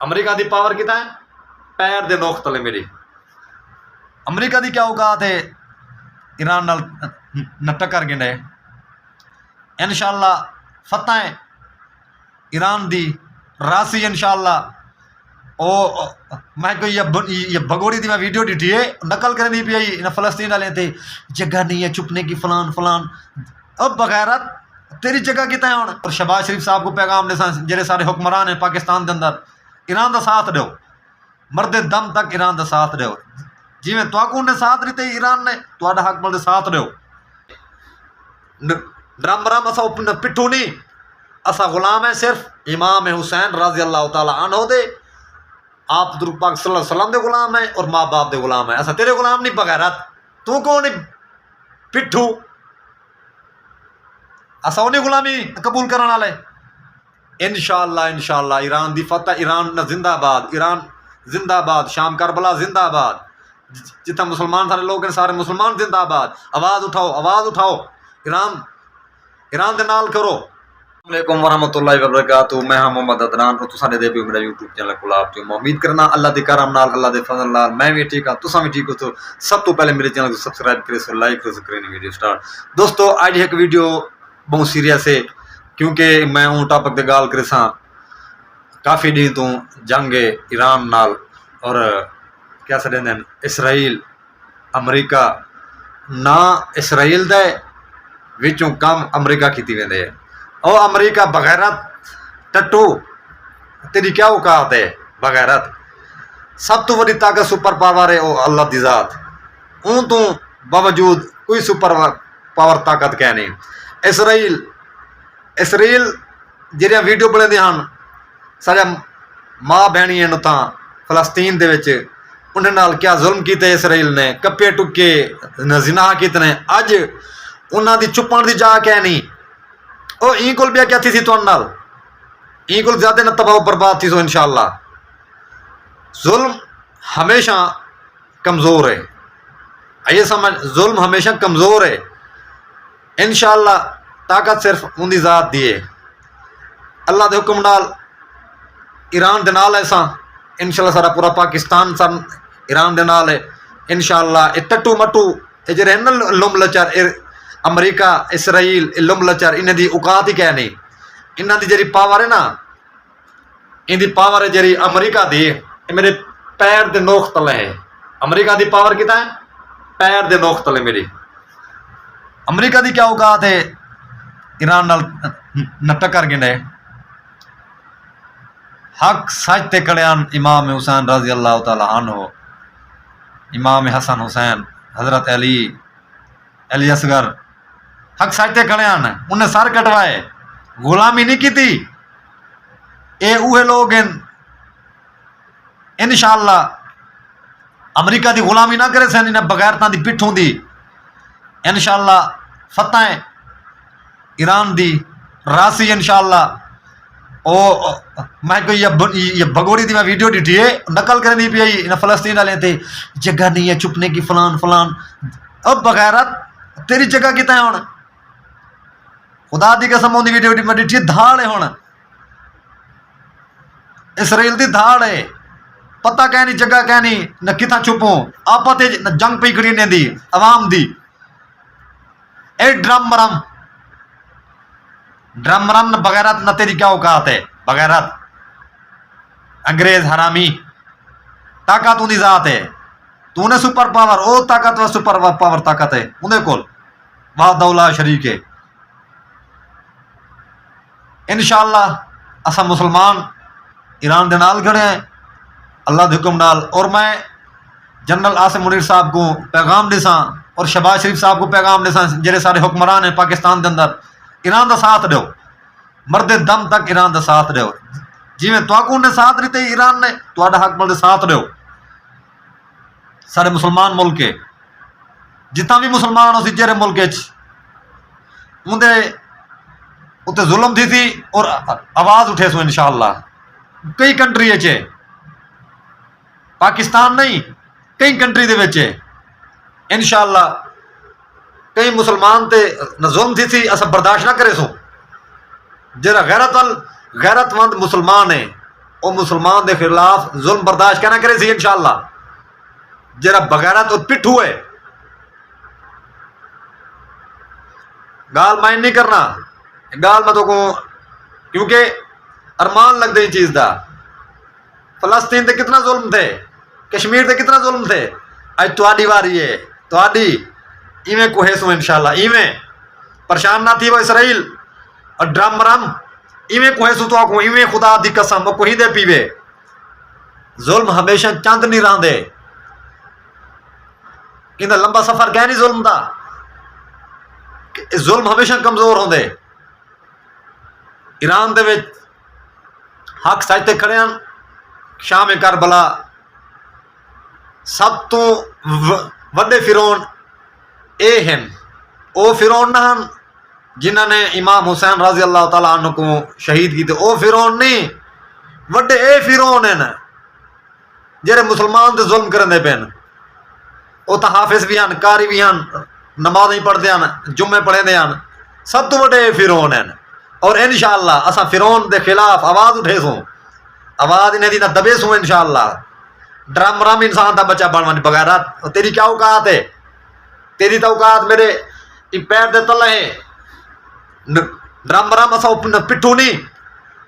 America the power کتا ہے پیر دے نوک تلے میری. امریکہ دی کیا اوقات ہے ایران نال ٹکر گنڈے. انشاءاللہ فتح ایران دی راسی انشاءاللہ. او میں کوئی یہ بگوڑی دی میں ویڈیو ڈیٹھی ہے نقل کرنے نہیں پی آئی انہیں فلسطین والے تھے جگہ نہیں ہے چھپنے کی فلان فلان. اب بغیرت تیری جگہ کتا ہے ہونا. اور شہباز شریف صاحب کو پیغام دے سن جڑے سارے حکمران ہیں پاکستان دے اندر ایران دا ساتھ دیو مرد دم تک ایران دا ساتھ دیو. جی میں تو نے ساتھ دیتے ایران نے تو حق بل دے ساتھ دیو. ڈرم برام اسا پٹھو نہیں اسا غلام ہے صرف امام حسین رضی اللہ تعالی عنہ دے. آپ در پاک صلی اللہ علیہ وسلم دے غلام ہیں اور ماں باپ دے غلام ہیں. ایسا تیرے غلام نہیں بغیرت. تو کون پٹھو ایسا انہیں غلامی قبول کرنے والے. انشاءاللہ انشاءاللہ ایران دی فتح. ایران زندہ آباد. ایران زندہ آباد. شام کربلا زندہ آباد. جتنا مسلمان سارے لوگ ہیں سارے مسلمان زندہ آباد. آواز اٹھاؤ آواز اٹھاؤ. ایران دے نال کرو. السلام علیکم ورحمۃ اللہ وبرکاتہ. میں ہاں محمد عدنان اور تساں دے پیو میرا یوٹیوب چینل کھلا آپ میں امید کرنا اللہ دے کرم نال اللہ دے فضل نال میں بھی ٹھیک ہاں تساں بھی ٹھیک ہو. تو سب تو پہلے میرے چینل کو سبسکرائب کرے سو لائک کرے سو کرے ویڈیو سٹارٹ. دوستو اج ایک ویڈیو بہت سیریس ہے کیونکہ میں اون ٹاپک تے گال کرے ساں کافی دن تو جنگ ایران نال اور کیا سدیں اسرائیل امریکہ نہ اسرائیل دے وچوں کم امریکہ کیتی ویندے ہے. او امریکہ بغیرت ٹٹو تیری کیا اوقات ہے بغیرت. سب تو بڑی طاقت سپر پاور ہے او اللہ دی ذات. اون تو باوجود کوئی سپر پاور طاقت کہہ نہیں. اسرائیل جہاں ویڈیو بنے دے ہن سارے ماں بہنی ہیں تاں فلسطین دے وچ انہیں نال کیا ظلم کیتے اسرائیل نے کپے ٹکے زنا کیتے. اج انہاں دی چپن دی جا کہ نہیں او این کول بیا کیا تھی سی تون نال این کول زیادہ نہ تباہ و برباد تھی سو. انشاءاللہ ظلم ہمیشہ کمزور ہے. آئیے سمجھ ظلم ہمیشہ کمزور ہے. انشاءاللہ طاقت صرف ان دی ذات دی ہے. اللہ دے حکم نال ایران دے نال ایسا انشاءاللہ سارا پورا پاکستان سن ایران دے نال ہے. انشاءاللہ اے ٹٹو مٹو اے جڑے ہیں نا لم لچر امریکہ اسرائیل لم لچر انہیں دی اوقات ہی کہہ نہیں. انہاں دی جڑی پاور ہے نا ان دی پاور ہے جڑی امریکہ دی میرے پیر دے نوک تلے ہے. امریکہ دی پاور کتا ہے پیر دے نوک تلے میری. امریکہ دی کیا اوقات ہے ایران نال ٹکر گنڈے. حق سچ تے کڑیان امام حسین رضی اللہ تعالی عنہ امام حسن حسین حضرت علی اصغر حق سچ تے کھڑیاں انہیں سر کٹوائے غلامی نہیں کی تھی. اے اوہے لوگ ہیں انشاءاللہ امریکہ دی غلامی نہ کرے سن انہیں بغیرتاں دی پٹھوں دی. انشاءاللہ فتح ایران دی راسی انشاءاللہ. او میں کوئی یہ بگوڑی دی میں ویڈیو ڈیٹھی ہے نقل کرنے نہیں پی آئی انہیں فلسطین والے تھے جگہ نہیں ہے چھپنے کی فلان فلان. اب بغیرت تیری جگہ کتا ہے ہونا. خدا دی قسم دی ویڈیو میں ڈیٹھی دھاڑ ہے ہونا. اسرائیل دی دھاڑ ہے. پتہ کہنی جگہ کہنی نہ کتھا چھپوں آپا تے نہ جنگ پئی کھڑی نے دی عوام دی. اے ڈرم مرم نہ بغیرت نہ تیری کیا اوقات ہے بغیرت. انگریز حرامی طاقت ان دی ذات ہے. تو نے سپر پاور او طاقت و سپر پاور طاقت ہے انہیں کول وحدہ لا شریک ہے. انشاءاللہ اسا مسلمان ایران دے نال کھڑے ہیں اللہ دے حکم نال. اور میں جنرل عاصم منیر صاحب کو پیغام دے ساں اور شہباز شریف صاحب کو پیغام دے ساں جڑے سارے حکمران ہیں پاکستان دے اندر ایران دا ساتھ دیو مرد دم تک ایران دا ساتھ دیو. جی میں تو نے ساتھ دیتے ایران نے تو حق بل دے ساتھ دیو. سارے مسلمان ملک ہے جتنا بھی مسلمان ہو سی چہرے ملک اندر اتنے ظلم تھی سی اور آواز اٹھے سو. انشاءاللہ کئی کنٹری ہے پاکستان نہیں کئی کنٹری دے وچ انشاءاللہ کئی مسلمان تے نہ ظلم تھی سی اسا برداشت نہ کرے سو. جڑا غیرت مند مسلمان ہے وہ مسلمان دے خلاف ظلم برداشت کہنا کرے سی انشاءاللہ جرا بغیرت اور پٹھو ہے گال مائن نہیں کرنا گال میں تو کو کیونکہ ارمان لگ دے چیز دا فلسطین تے کتنا ظلم تھے کشمیر تے کتنا ظلم تھے اج تواڈی واری ہے تواڈی ایویں کوہے سو انشاءاللہ ایویں پریشان نہ تھی وہ اسرائیل اور ڈرم مرم ایویں کوہے سو تو کو ایویں خدا دی قسم وہ کوہی دے پیوے ظلم ہمیشہ چند نہیں رہندے اندا لمبا سفر گیا نہیں ظلم دا ظلم ہمیشہ کمزور ہوندے ایران دے وچ حق سچ تے کھڑے ہیں شام کربلا سب تو وڈے فرعون اے ہیں او فرعون نہ ہن جنہاں نے امام حسین رضی اللہ تعالیٰ عنہ کو شہید کیتے او فرعون نہیں وڈے اے فرعون ہیں جڑے مسلمان تے ظلم کرندے پین او تا حافظ بھی ہیں قاری بھی ہیں نماز نہیں پڑھتے ہیں جمعے پڑھے دے ہیں سب تو وڈے فرعون ہیں اور انشاءاللہ اسا فرعون دے خلاف آواز اٹھے سوں آواز انہیں دی نہ دبے سوں انشاءاللہ ڈرم رم انسان دا بچہ بنوانی بغیرت تیری کیا اوقات ہے تیری تو اوقات میرے پیر دے تلے ہے ڈرم رم اسا پٹھو نہیں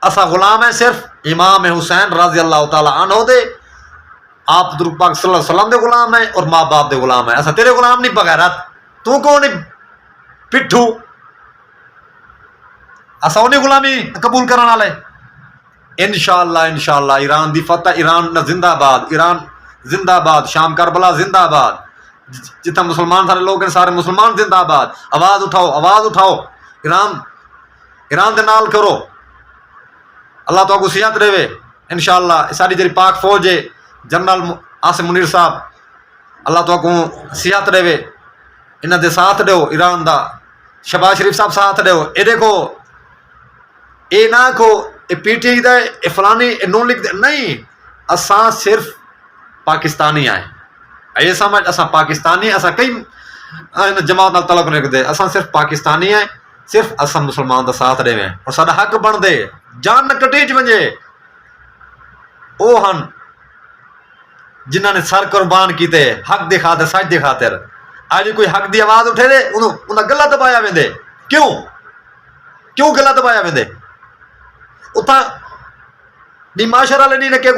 اسا غلام ہے صرف امام حسین رضی اللہ تعالیٰ عنہ دے آپ درود پاک صلی اللہ علیہ وسلم دے غلام ہے اور ماں باپ دے غلام ہے اسا تیرے غلام نہیں بغیرت تو کون پٹھو اسا انہیں غلامی قبول کرنے والے انشاءاللہ ایران دی فتح ایران زندہ آباد ایران زندہ آباد شام کربلا زندہ آباد جتنا مسلمان سارے لوگ ہیں سارے مسلمان زندہ آباد آواز اٹھاؤ ایران دے نال کرو اللہ تو کو صحت رہے انشاءاللہ ساری جڑی پاک فوج ہے جنرل عاصم منیر صاحب اللہ تو کو صحت رہے انہاں دے ساتھ دیو ایران دا شہباز شریف صاحب ساتھ دیو اے دیکھو اے نہ کو اے پی ٹی دا اے فلانی اے نون لکھ دے نہیں اساں صرف پاکستانی آئے اے سمجھ اساں پاکستانی اساں کئی جماعت نال تعلق نہیں رکھدے اساں صرف پاکستانی آئے صرف اساں مسلمان دا ساتھ دے اور ساڈا حق بن دے جان نہ کٹی چ ونجے او ہن جنہاں نے سر قربان کیتے حق دی خاطر سچ دی خاطر آج کوئی حق دی آواز اٹھے دے انہاں گلا دبایا ویندے کیوں گلا دبایا ویندے اتھا نی معاشر والے نہیں کہ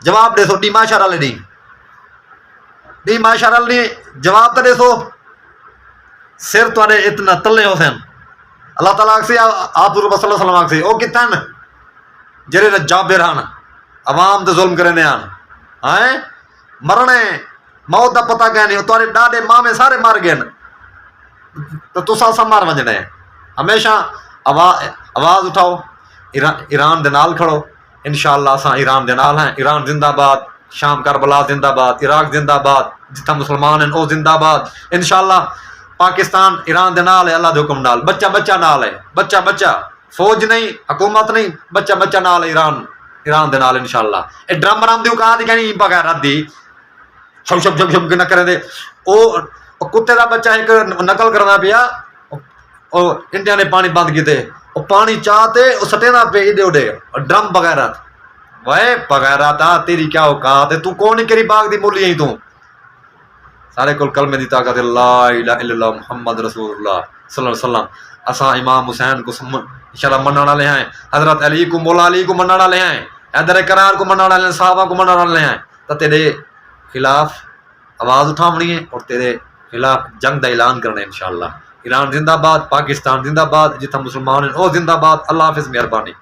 جواب دے سو نی معاشر والے نہیں معاشر والے نہیں جواب تو دے سو سر تواڈے اتنا تلے ہو سن اللہ تعالیٰ سے آپ صلی اللہ علیہ وسلم سے او کتن جڑے نہ جابر ہن عوام تے ظلم کرنے ہیں مرنے موت دا پتہ کہ نہیں تواڈے ڈاڈے مامے سارے مر گئے تو تساں سب مر وجنے ہمیشہ آواز اٹھاؤ ایران دے نال کھڑو انشاءاللہ اساں ایران دے نال ہیں ایران زندہ باد شام کربلا زندہ باد عراق زندہ باد جتنا مسلمان ہیں او زندہ باد انشاءاللہ پاکستان ایران دے نال ہے اللہ دے حکم نال بچہ نال ہے بچہ فوج نہیں حکومت نہیں بچہ نال ایران دے نال انشاءاللہ اے ڈرم برام دی اوقات ہی کہیں بغیرت دی شب نہ کرے دے او کتے دا بچہ ایک نقل کرنا پیا او انڈیا نے پانی بند کیتے او پانی چاہتے او سٹے نہ پہ ایڈے اڈے ڈرم بغیرت وے بغیرت تیری کیا اوقات ہے تو کون ہی کری باغ دی مولی ہیں تو سارے کل کلمے دی طاقت لا الہ الا اللہ محمد رسول اللہ صلی اللہ علیہ وسلم اساں امام حسین کو انشاءاللہ منن والے ہیں حضرت علی کو مولا علی کو منن والے ہیں حیدر کرار کو منن والے ہیں صحابہ کو منن والے ہیں تو تیرے خلاف آواز اٹھاونی ہے اور تیرے خلاف جنگ دا اعلان کرنا ہے انشاءاللہ ایران زندہ باد پاکستان زندہ باد جتنا مسلمان ہیں او زندہ باد اللہ حافظ مہربانی